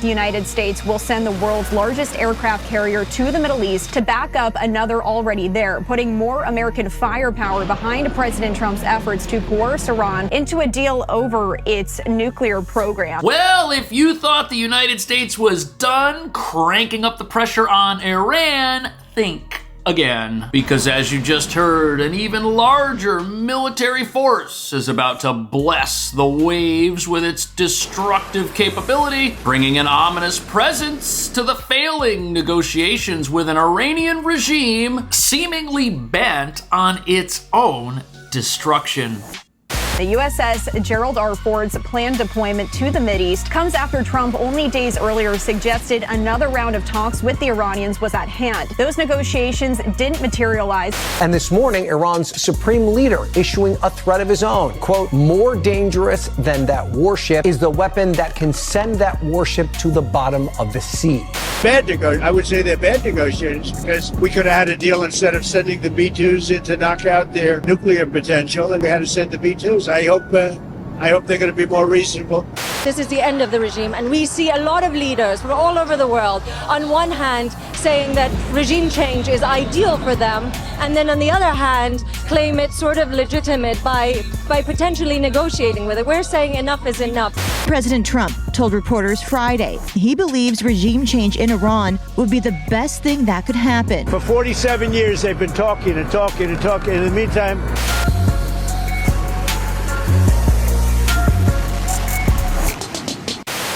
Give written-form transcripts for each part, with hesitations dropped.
The United States will send the world's largest aircraft carrier to the Middle East to back up another already there, putting more American firepower behind President Trump's efforts to coerce Iran into a deal over its nuclear program. Well, if you thought the United States was done cranking up the pressure on Iran, think again. Because as you just heard, an even larger military force is about to bless the waves with its destructive capability, bringing an ominous presence to the failing negotiations with an Iranian regime seemingly bent on its own destruction. The USS Gerald R. Ford's planned deployment to the Mideast comes after Trump only days earlier suggested another round of talks with the Iranians was at hand. Those negotiations didn't materialize. And this morning, Iran's supreme leader issuing a threat of his own. Quote, more dangerous than that warship is the weapon that can send that warship to the bottom of the sea. I would say they're bad negotiations because we could have had a deal instead of sending the B-2s in to knock out their nuclear potential, and we had to send the B-2s. I hope they're going to be more reasonable. This is the end of the regime, and we see a lot of leaders from all over the world, on one hand saying that regime change is ideal for them, and then on the other hand claim it's sort of legitimate by potentially negotiating with it. We're saying enough is enough. President Trump told reporters Friday he believes regime change in Iran would be the best thing that could happen. For 47 years they've been talking and talking and talking. In the meantime,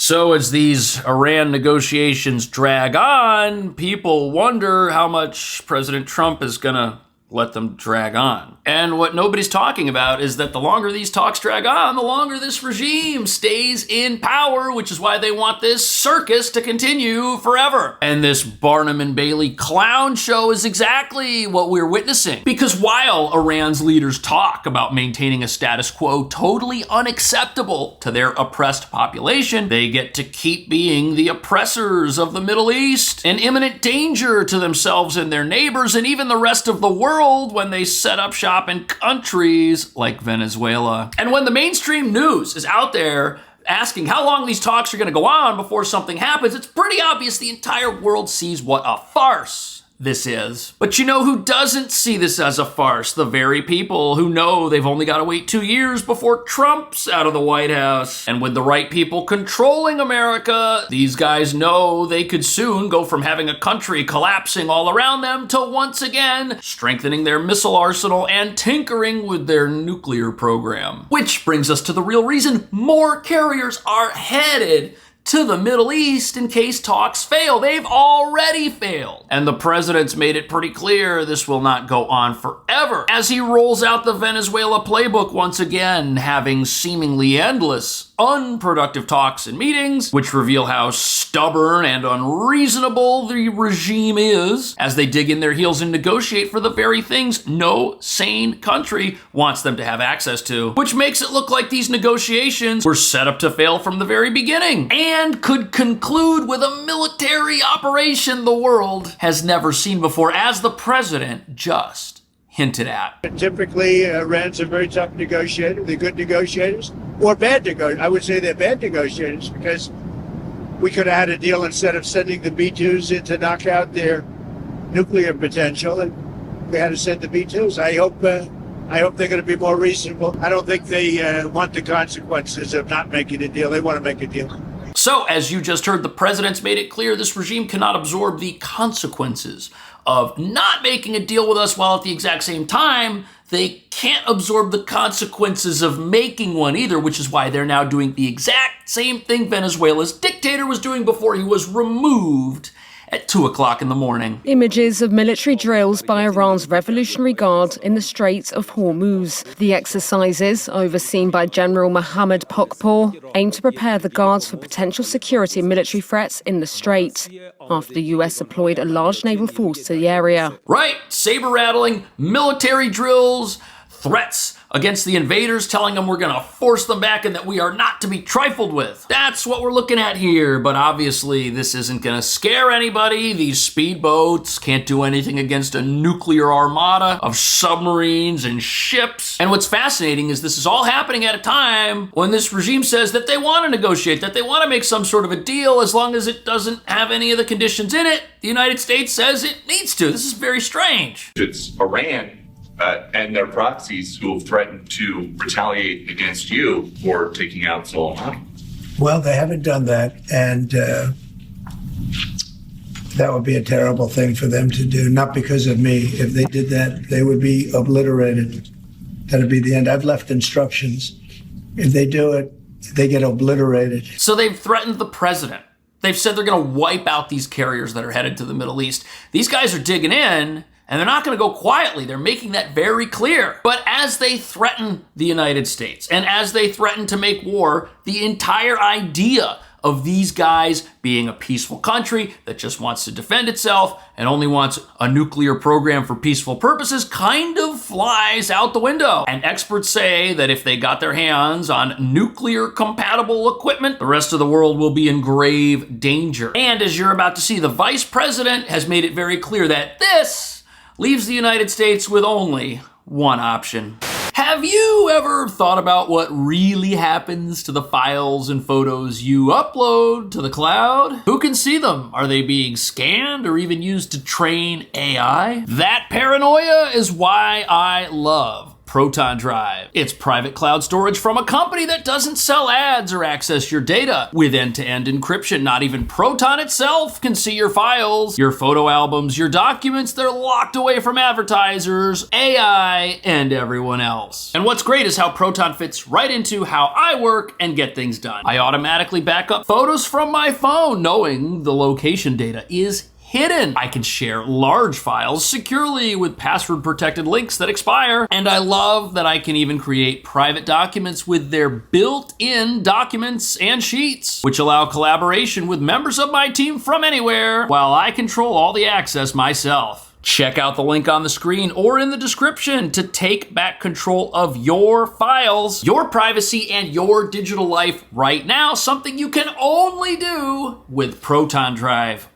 so as these Iran negotiations drag on, people wonder how much President Trump is gonna let them drag on. And what nobody's talking about is that the longer these talks drag on, the longer this regime stays in power, which is why they want this circus to continue forever. And this Barnum and Bailey clown show is exactly what we're witnessing. Because while Iran's leaders talk about maintaining a status quo totally unacceptable to their oppressed population, they get to keep being the oppressors of the Middle East, an imminent danger to themselves and their neighbors and even the rest of the world when they set up shop in countries like Venezuela. And when the mainstream news is out there asking how long these talks are going to go on before something happens, it's pretty obvious the entire world sees what a farce this is. But you know who doesn't see this as a farce? The very people who know they've only got to wait 2 years before Trump's out of the White House. And with the right people controlling America, these guys know they could soon go from having a country collapsing all around them to once again strengthening their missile arsenal and tinkering with their nuclear program. Which brings us to the real reason more carriers are headed to the Middle East in case talks fail. They've already failed. And the president's made it pretty clear this will not go on forever as he rolls out the Venezuela playbook once again, having seemingly endless, unproductive talks and meetings, which reveal how stubborn and unreasonable the regime is as they dig in their heels and negotiate for the very things no sane country wants them to have access to, which makes it look like these negotiations were set up to fail from the very beginning and could conclude with a military operation the world has never seen before, as the president just hinted at. Typically, Iran's a very tough negotiator. They're good negotiators or bad negotiators. I would say they're bad negotiators because we could have had a deal instead of sending the B-2s in to knock out their nuclear potential, and we had to send the B-2s. I hope they're going to be more reasonable. I don't think they want the consequences of not making a deal. They want to make a deal. So, as you just heard, the president's made it clear this regime cannot absorb the consequences of not making a deal with us, while at the exact same time, they can't absorb the consequences of making one either, which is why they're now doing the exact same thing Venezuela's dictator was doing before he was removed at 2 o'clock in the morning. Images of military drills by Iran's Revolutionary Guard in the Straits of Hormuz. The exercises, overseen by General Mohammad Pakpour, aim to prepare the guards for potential security and military threats in the strait, after the US deployed a large naval force to the area. Right, saber-rattling, military drills, threats against the invaders, telling them we're going to force them back and that we are not to be trifled with. That's what we're looking at here, but obviously this isn't going to scare anybody. These speedboats can't do anything against a nuclear armada of submarines and ships. And what's fascinating is this is all happening at a time when this regime says that they want to negotiate, that they want to make some sort of a deal as long as it doesn't have any of the conditions in it. The United States says it needs to. This is very strange. It's Iran and their proxies who have threatened to retaliate against you for taking out Soleimani. Well, they haven't done that, and that would be a terrible thing for them to do, not because of me. If they did that, they would be obliterated. That'd be the end. I've left instructions. If they do it, they get obliterated. So they've threatened the president. They've said they're going to wipe out these carriers that are headed to the Middle East. These guys are digging in, and they're not going to go quietly. They're making that very clear. But as they threaten the United States, and as they threaten to make war, the entire idea of these guys being a peaceful country that just wants to defend itself and only wants a nuclear program for peaceful purposes kind of flies out the window. And experts say that if they got their hands on nuclear compatible equipment, the rest of the world will be in grave danger. And as you're about to see, the vice president has made it very clear that this leaves the United States with only one option. Have you ever thought about what really happens to the files and photos you upload to the cloud? Who can see them? Are they being scanned or even used to train AI? That paranoia is why I love Proton Drive. It's private cloud storage from a company that doesn't sell ads or access your data. With end-to-end encryption, not even Proton itself can see your files, your photo albums, your documents. They're locked away from advertisers, AI, and everyone else. And what's great is how Proton fits right into how I work and get things done. I automatically back up photos from my phone, knowing the location data is hidden. I can share large files securely with password-protected links that expire. And I love that I can even create private documents with their built-in documents and sheets, which allow collaboration with members of my team from anywhere, while I control all the access myself. Check out the link on the screen or in the description to take back control of your files, your privacy, and your digital life right now, something you can only do with Proton Drive.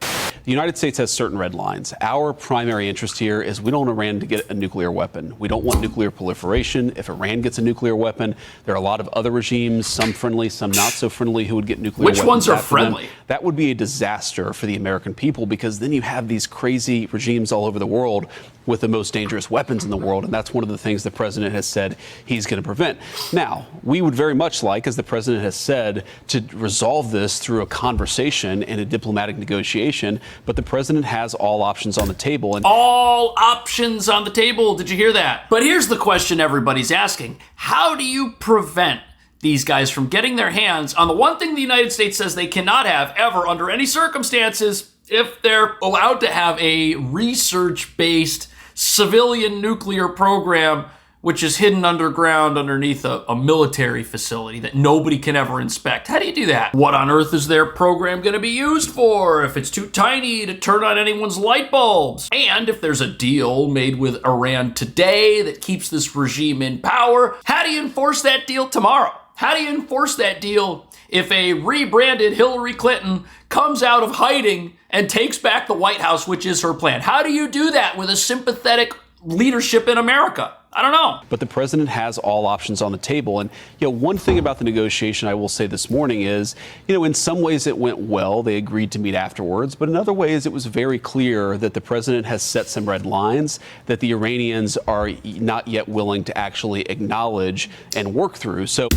The United States has certain red lines. Our primary interest here is we don't want Iran to get a nuclear weapon. We don't want nuclear proliferation. If Iran gets a nuclear weapon, there are a lot of other regimes, some friendly, some not so friendly, who would get nuclear weapons. Which ones are friendly? That would be a disaster for the American people, because then you have these crazy regimes all over the world with the most dangerous weapons in the world, and that's one of the things the president has said he's going to prevent. Now, we would very much like, as the president has said, to resolve this through a conversation and a diplomatic negotiation, but the president has all options on the table. And all options on the table, did you hear that? But here's the question everybody's asking. How do you prevent these guys from getting their hands on the one thing the United States says they cannot have ever under any circumstances if they're allowed to have a research-based civilian nuclear program which is hidden underground underneath a military facility that nobody can ever inspect? How do you do that? What on earth is their program going to be used for if it's too tiny to turn on anyone's light bulbs? And if there's a deal made with Iran today that keeps this regime in power, how do you enforce that deal tomorrow? How do you enforce that deal if a rebranded Hillary Clinton comes out of hiding and takes back the White House, which is her plan? How do you do that with a sympathetic leadership in America? I don't know. But the president has all options on the table. And, one thing about the negotiation I will say this morning is, in some ways it went well. They agreed to meet afterwards. But in other ways, it was very clear that the president has set some red lines that the Iranians are not yet willing to actually acknowledge and work through. So,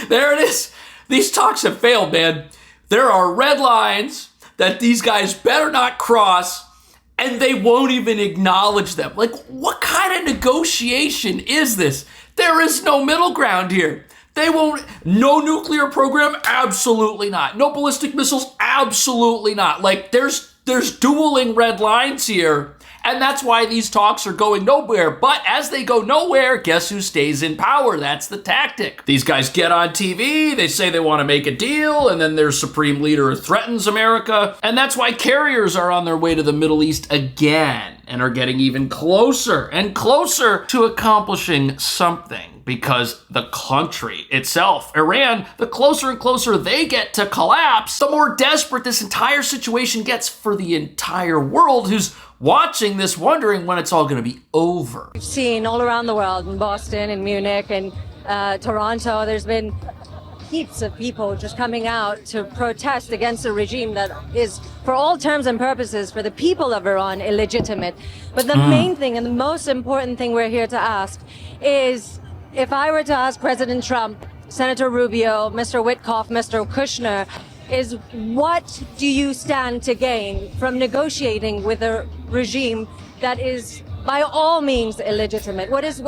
there it is. These talks have failed, man. There are red lines that these guys better not cross, and they won't even acknowledge them. Like, what kind of negotiation is this? There is no middle ground here. They won't. No nuclear program? Absolutely not. No ballistic missiles? Absolutely not. Like, there's dueling red lines here, And that's why these talks are going nowhere. But as they go nowhere, guess who stays in power? That's the tactic. These guys get on TV, they say they want to make a deal, and then their supreme leader threatens America. And that's why carriers are on their way to the Middle East again and are getting even closer and closer to accomplishing something. Because the country itself, Iran, the closer and closer they get to collapse, the more desperate this entire situation gets for the entire world who's watching this wondering when it's all going to be over. We've seen all around the world, in Boston, in Munich, and Toronto, there's been heaps of people just coming out to protest against a regime that is, for all terms and purposes, for the people of Iran, illegitimate. But the main thing and the most important thing we're here to ask is, if I were to ask President Trump, Senator Rubio, Mr. Witkoff, Mr. Kushner, is what do you stand to gain from negotiating with a regime that is by all means illegitimate? What is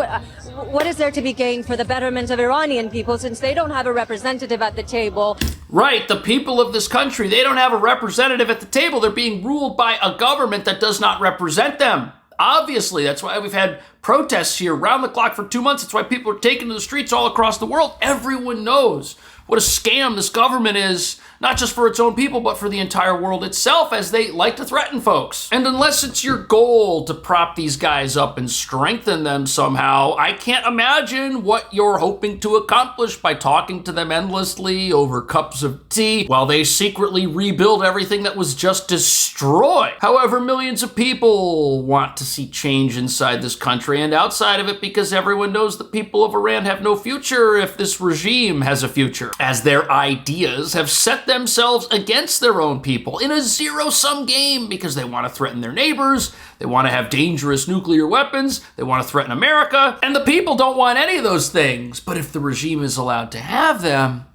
there to be gained for the betterment of Iranian people, since they don't have a representative at the table? Right, the people of this country, they don't have a representative at the table. They're being ruled by a government that does not represent them. Obviously, that's why we've had protests here round the clock for 2 months. That's why people are taking to the streets all across the world. Everyone knows what a scam this government is, not just for its own people, but for the entire world itself, as they like to threaten folks. And unless it's your goal to prop these guys up and strengthen them somehow, I can't imagine what you're hoping to accomplish by talking to them endlessly over cups of tea while they secretly rebuild everything that was just destroyed. However, millions of people want to see change inside this country and outside of it, because everyone knows the people of Iran have no future if this regime has a future, as their ideas have set themselves against their own people in a zero-sum game, because they want to threaten their neighbors, they want to have dangerous nuclear weapons, they want to threaten America, and the people don't want any of those things. But if the regime is allowed to have them,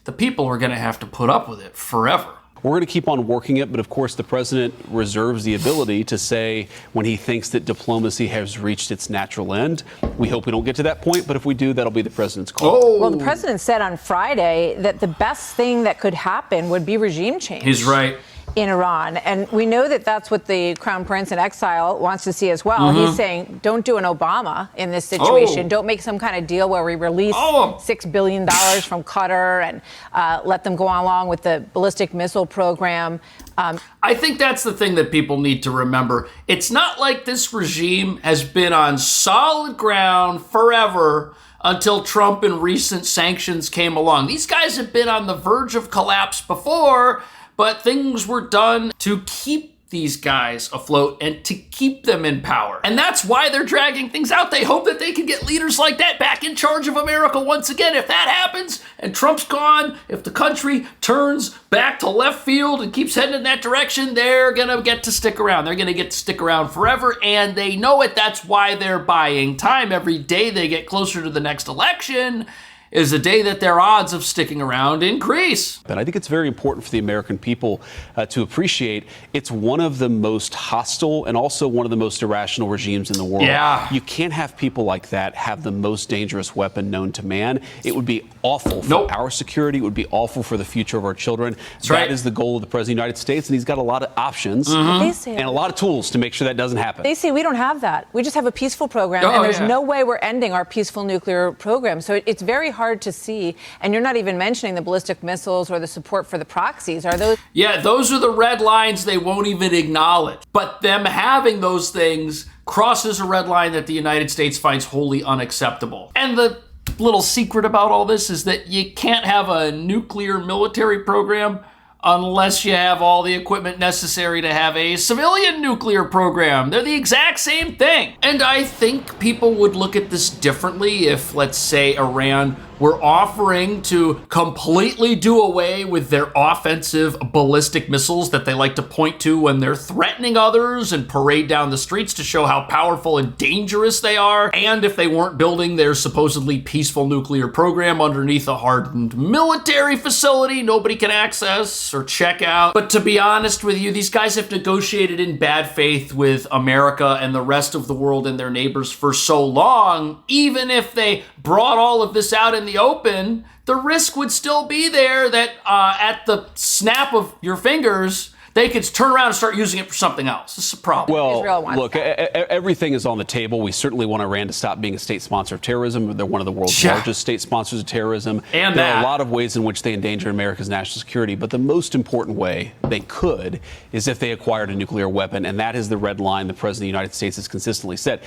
the people are going to have to put up with it forever. We're going to keep on working it, but of course the president reserves the ability to say when he thinks that diplomacy has reached its natural end. We hope we don't get to that point, but if we do, that'll be the president's call. Oh. Well, the president said on Friday that the best thing that could happen would be regime change. He's right. In Iran. And we know that that's what the crown prince in exile wants to see as well. He's saying, don't do an Obama in this situation. Don't make some kind of deal where we release $6 billion from Qatar and let them go along with the ballistic missile program. I think that's the thing that people need to remember. It's not like this regime has been on solid ground forever until Trump and recent sanctions came along. These guys have been on the verge of collapse before, but things were done to keep these guys afloat and to keep them in power. And that's why they're dragging things out. They hope that they can get leaders like that back in charge of America once again. If that happens and Trump's gone, if the country turns back to left field and keeps heading in that direction, they're gonna get to stick around. They're gonna get to stick around forever, and they know it. That's why they're buying time. Every day they get closer to the next election is a day that their odds of sticking around increase. But I think it's very important for the American people to appreciate it's one of the most hostile and also one of the most irrational regimes in the world. Yeah. You can't have people like that have the most dangerous weapon known to man. It would be awful for our security. It would be awful for the future of our children. That is the goal of the President of the United States, and he's got a lot of options and a lot of tools to make sure that doesn't happen. They say we don't have that. We just have a peaceful program, and there's no way we're ending our peaceful nuclear program. So it's very hard to see, and you're not even mentioning the ballistic missiles or the support for the proxies. Are those? Yeah, those are the red lines they won't even acknowledge. But them having those things crosses a red line that the United States finds wholly unacceptable. And the little secret about all this is that you can't have a nuclear military program unless you have all the equipment necessary to have a civilian nuclear program. They're the exact same thing. And I think people would look at this differently if, let's say, Iran were offering to completely do away with their offensive ballistic missiles that they like to point to when they're threatening others and parade down the streets to show how powerful and dangerous they are, and if they weren't building their supposedly peaceful nuclear program underneath a hardened military facility nobody can access or check out. But to be honest with you, these guys have negotiated in bad faith with America and the rest of the world and their neighbors for so long. Even if they brought all of this out in the open, the risk would still be there that at the snap of your fingers, they could turn around and start using it for something else. This is a problem. Well, look, everything is on the table. We certainly want Iran to stop being a state sponsor of terrorism. They're one of the world's largest state sponsors of terrorism. And there are a lot of ways in which they endanger America's national security. But the most important way they could is if they acquired a nuclear weapon. And that is the red line the President of the United States has consistently set.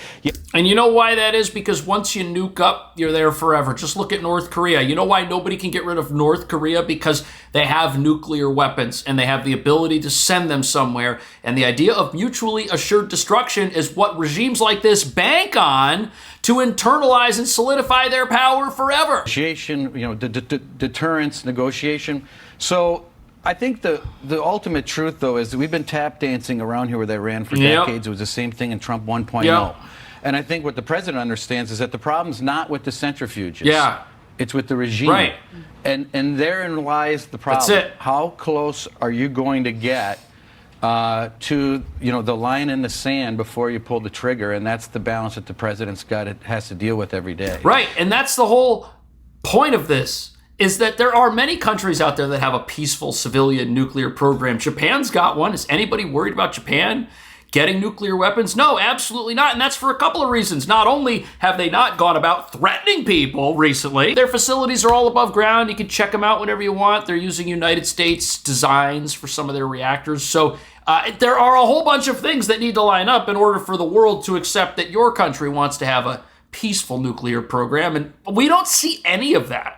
And you know why that is? Because once you nuke up, you're there forever. Just look at North Korea. You know why nobody can get rid of North Korea? Because they have nuclear weapons and they have the ability to send them somewhere. And the idea of mutually assured destruction is what regimes like this bank on to internalize and solidify their power forever. Negotiation, deterrence, negotiation. So I think the ultimate truth, though, is that we've been tap dancing around here with Iran for decades. It was the same thing in Trump 1.0. And I think what the president understands is that the problem's not with the centrifuges. It's with the regime. Right. And therein lies the problem. That's it. How close are you going to get to the line in the sand before you pull the trigger? And that's the balance that the president's has to deal with every day. Right. And that's the whole point of this, is that there are many countries out there that have a peaceful civilian nuclear program. Japan's got one. Is anybody worried about Japan getting nuclear weapons? No, absolutely not. And that's for a couple of reasons. Not only have they not gone about threatening people recently, their facilities are all above ground. You can check them out whenever you want. They're using United States designs for some of their reactors. So there are a whole bunch of things that need to line up in order for the world to accept that your country wants to have a peaceful nuclear program. And we don't see any of that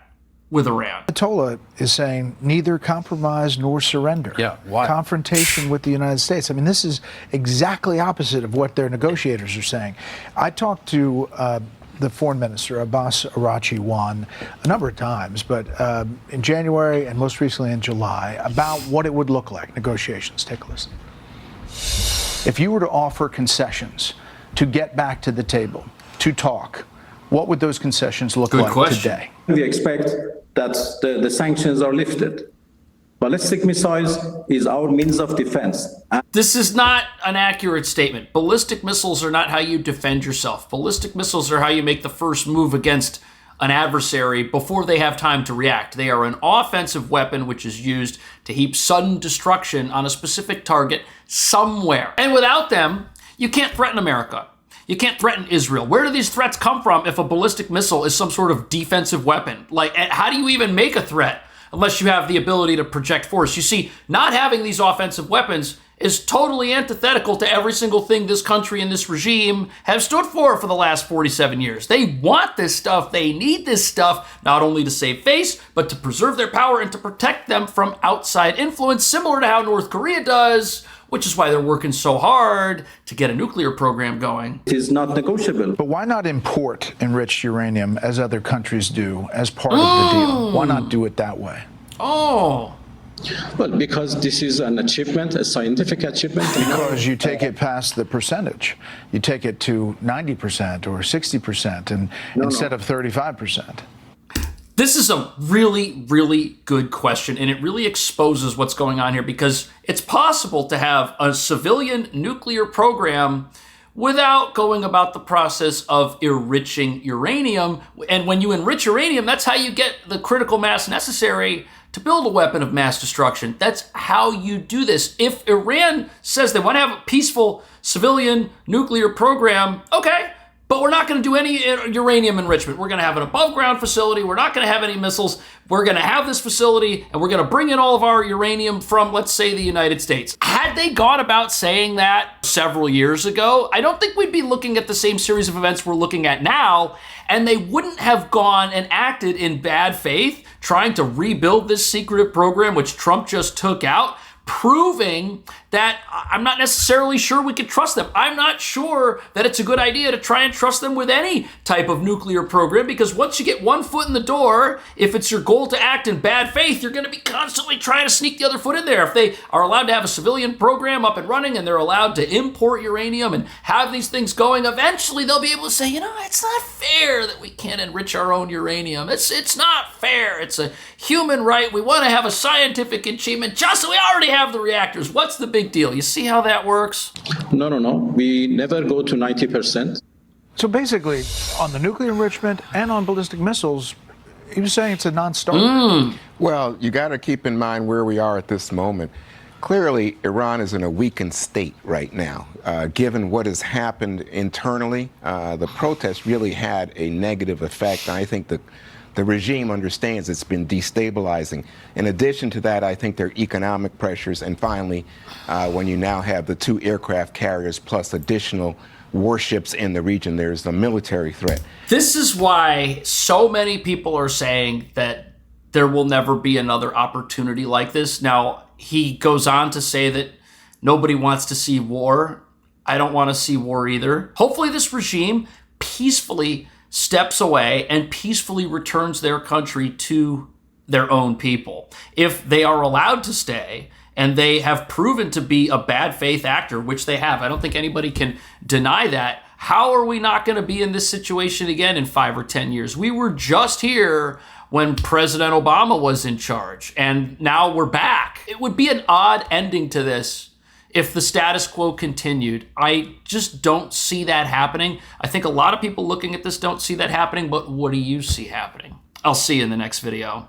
with Iran. Ayatollah is saying neither compromise nor surrender. Why? Confrontation with the United States. I mean, this is exactly opposite of what their negotiators are saying. I talked to the foreign minister, Abbas Araghchi-Wan, a number of times, but in January and most recently in July, about what it would look like, negotiations. Take a listen. If you were to offer concessions to get back to the table, to talk, what would those concessions look like today? We expect that the sanctions are lifted. Ballistic missiles is our means of defense. This is not an accurate statement. Ballistic missiles are not how you defend yourself. Ballistic missiles are how you make the first move against an adversary before they have time to react. They are an offensive weapon which is used to heap sudden destruction on a specific target somewhere. And without them, you can't threaten America. You can't threaten Israel. Where do these threats come from if a ballistic missile is some sort of defensive weapon? Like, how do you even make a threat unless you have the ability to project force? You see, not having these offensive weapons is totally antithetical to every single thing this country and this regime have stood for the last 47 years. They want this stuff. They need this stuff, not only to save face, but to preserve their power and to protect them from outside influence, similar to how North Korea does, which is why they're working so hard to get a nuclear program going. It is not negotiable. But why not import enriched uranium, as other countries do, as part of the deal? Why not do it that way? Well, because this is an achievement, a scientific achievement. Because you take it past the percentage. You take it to 90% or 60% and instead of 35%. This is a really, really good question, and it really exposes what's going on here, because it's possible to have a civilian nuclear program without going about the process of enriching uranium. And when you enrich uranium, that's how you get the critical mass necessary to build a weapon of mass destruction. That's how you do this. If Iran says they want to have a peaceful civilian nuclear program, okay, but we're not going to do any uranium enrichment. We're going to have an above ground facility. We're not going to have any missiles. We're going to have this facility and we're going to bring in all of our uranium from, let's say, the United States. Had they gone about saying that several years ago, I don't think we'd be looking at the same series of events we're looking at now, and they wouldn't have gone and acted in bad faith trying to rebuild this secretive program, which Trump just took out, proving that I'm not necessarily sure we can trust them. I'm not sure that it's a good idea to try and trust them with any type of nuclear program, because once you get one foot in the door, if it's your goal to act in bad faith, you're going to be constantly trying to sneak the other foot in there. If they are allowed to have a civilian program up and running and they're allowed to import uranium and have these things going, eventually they'll be able to say, it's not fair that we can't enrich our own uranium. It's not fair. It's a human right. We want to have a scientific achievement. Justin, we already have the reactors. What's the big deal? You see how that works? No. We never go to 90%. So basically, on the nuclear enrichment and on ballistic missiles, he was saying it's a non-starter. Well, you got to keep in mind where we are at this moment. Clearly, Iran is in a weakened state right now. Given what has happened internally, the protests really had a negative effect. And I think the regime understands it's been destabilizing. In addition to that, I think there are economic pressures. And finally, when you now have the 2 aircraft carriers plus additional warships in the region, there's a military threat. This is why so many people are saying that there will never be another opportunity like this. Now, he goes on to say that nobody wants to see war. I don't want to see war either. Hopefully this regime peacefully steps away and peacefully returns their country to their own people. If they are allowed to stay and they have proven to be a bad faith actor, which they have, I don't think anybody can deny that. How are we not going to be in this situation again in 5 or 10 years? We were just here when President Obama was in charge, and now we're back. It would be an odd ending to this if the status quo continued. I just don't see that happening. I think a lot of people looking at this don't see that happening, but what do you see happening? I'll see you in the next video.